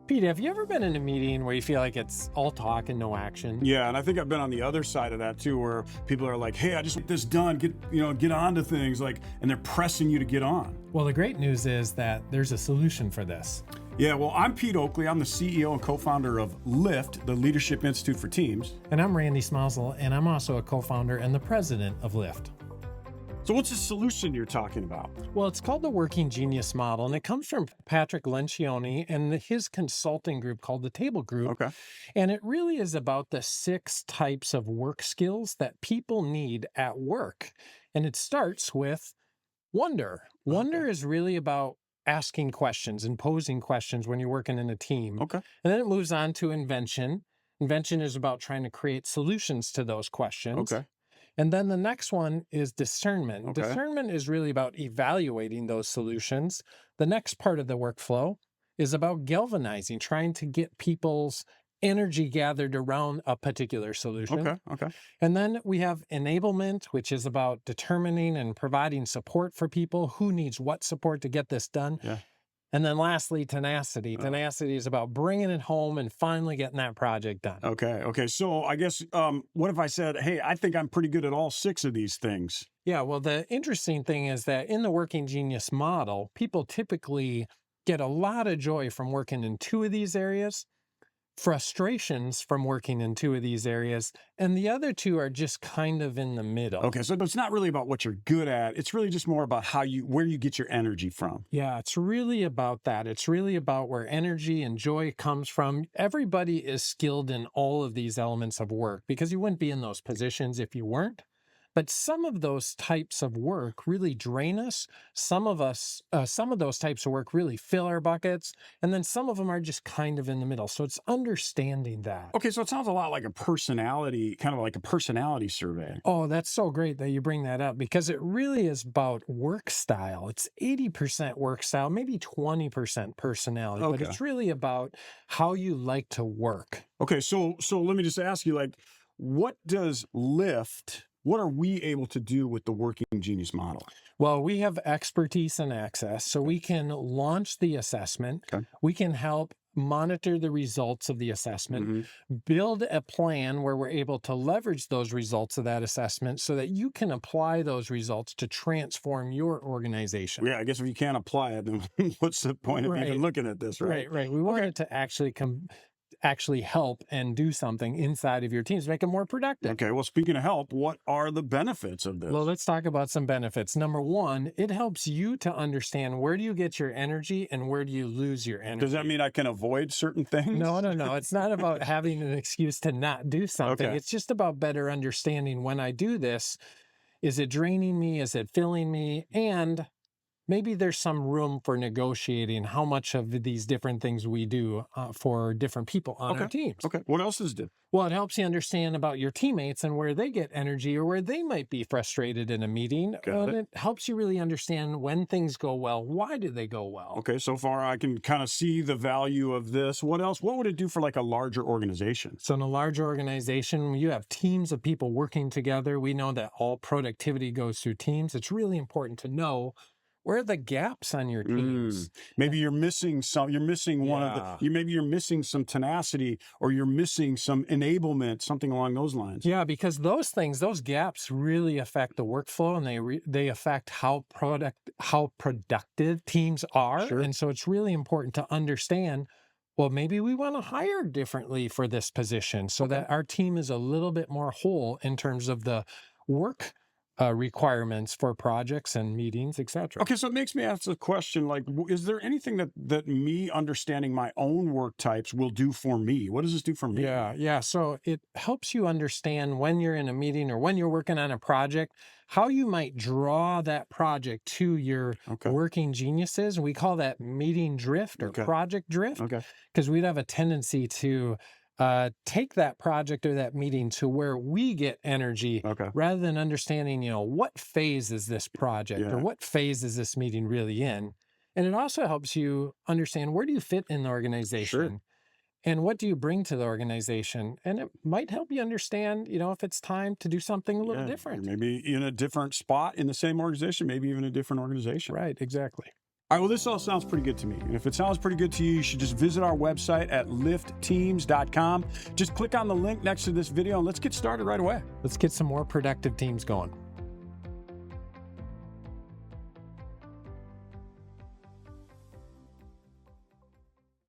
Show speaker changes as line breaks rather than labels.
Pete, have you ever been in a meeting where you feel like it's all talk and no action?
Yeah, and I think I've been on the other side of that too, where people are like, "Hey, I just want this done. Get on to things," and they're pressing you to get on.
Well, the great news is that there's a solution for this.
Yeah, well, I'm Pete Oakley. I'm the CEO and co-founder of LIFT, the Leadership Institute for Teams.
And I'm Randy Smausel, and I'm also a co-founder and the president of LIFT.
So what's the solution you're talking about?
Well, it's called the Working Genius Model, and it comes from Patrick Lencioni and his consulting group called the Table Group.
Okay.
And it really is about the 6 types of work skills that people need at work. And it starts with wonder. Wonder is really about asking questions and posing questions when you're working in a team.
Okay.
And then it moves on to invention. Invention is about trying to create solutions to those questions.
Okay.
And then the next one is discernment.
Okay.
Discernment is really about evaluating those solutions. The next part of the workflow is about galvanizing, trying to get people's energy gathered around a particular solution.
Okay.
And then we have enablement, which is about determining and providing support for people who needs what support to get this done.
Yeah.
And then lastly, tenacity. Tenacity is about bringing it home and finally getting that project done.
Okay. So I guess, what if I said, "Hey, I think I'm pretty good at all 6 of these things"?
Yeah, well, the interesting thing is that in the Working Genius model, people typically get a lot of joy from working in 2 of these areas, frustrations from working in 2 of these areas, and the other 2 are just kind of in the middle.
Okay, so it's not really about what you're good at. It's really just more about where you get your energy from.
Yeah, it's really about that. It's really about where energy and joy comes from. Everybody is skilled in all of these elements of work because you wouldn't be in those positions if you weren't. But some of those types of work really drain us. Some of those types of work really fill our buckets. And then some of them are just kind of in the middle. So it's understanding that.
Okay, so it sounds a lot like kind of like a personality survey.
Oh, that's so great that you bring that up because it really is about work style. It's 80% work style, maybe 20% personality, but it's really about how you like to work.
Okay, so let me just ask you, what are we able to do with the Working Genius model?
Well, we have expertise and access, so we can launch the assessment.
Okay.
We can help monitor the results of the assessment, build a plan where we're able to leverage those results of that assessment so that you can apply those results to transform your organization.
Yeah, I guess if you can't apply it, then what's the point of even looking at this, right?
Right. We want it to actually help and do something inside of your teams, make it more productive.
Okay, well, speaking of help, what are the benefits of this?
Well, let's talk about some benefits. Number 1, it helps you to understand where do you get your energy and where do you lose your energy.
Does that mean I can avoid certain things?
No. It's not about having an excuse to not do something.
Okay.
It's just about better understanding when I do this, is it draining me? Is it filling me? And maybe there's some room for negotiating how much of these different things we do for different people on our teams.
Okay. What else does it do?
Well, it helps you understand about your teammates and where they get energy or where they might be frustrated in a meeting. And it helps you really understand when things go well. Why do they go well?
Okay. So far, I can kind of see the value of this. What else? What would it do for a larger organization?
So in a larger organization, you have teams of people working together. We know that all productivity goes through teams. It's really important to know where are the gaps on your teams?
Maybe you're missing some. You're missing one of the. Maybe you're missing some tenacity, or you're missing some enablement, something along those lines.
Yeah, because those gaps, really affect the workflow, and they affect how productive teams are.
Sure.
And so it's really important to understand. Well, maybe we want to hire differently for this position so that our team is a little bit more whole in terms of the work requirements for projects and meetings, etc.
Okay, so it makes me ask the question, is there anything that me understanding my own work types will do for me? What does this do for me?
Yeah. So it helps you understand when you're in a meeting or when you're working on a project, how you might draw that project to your working geniuses. We call that meeting drift or project drift, because we'd have a tendency to take that project or that meeting to where we get energy rather than understanding, what phase is this project or what phase is this meeting really in? And it also helps you understand where do you fit in the organization and what do you bring to the organization? And it might help you understand, if it's time to do something a little different.
Maybe in a different spot in the same organization, maybe even a different organization.
Right, exactly.
All right, well, this all sounds pretty good to me. And if it sounds pretty good to you, you should just visit our website at liftteams.com. Just click on the link next to this video and let's get started right away.
Let's get some more productive teams going.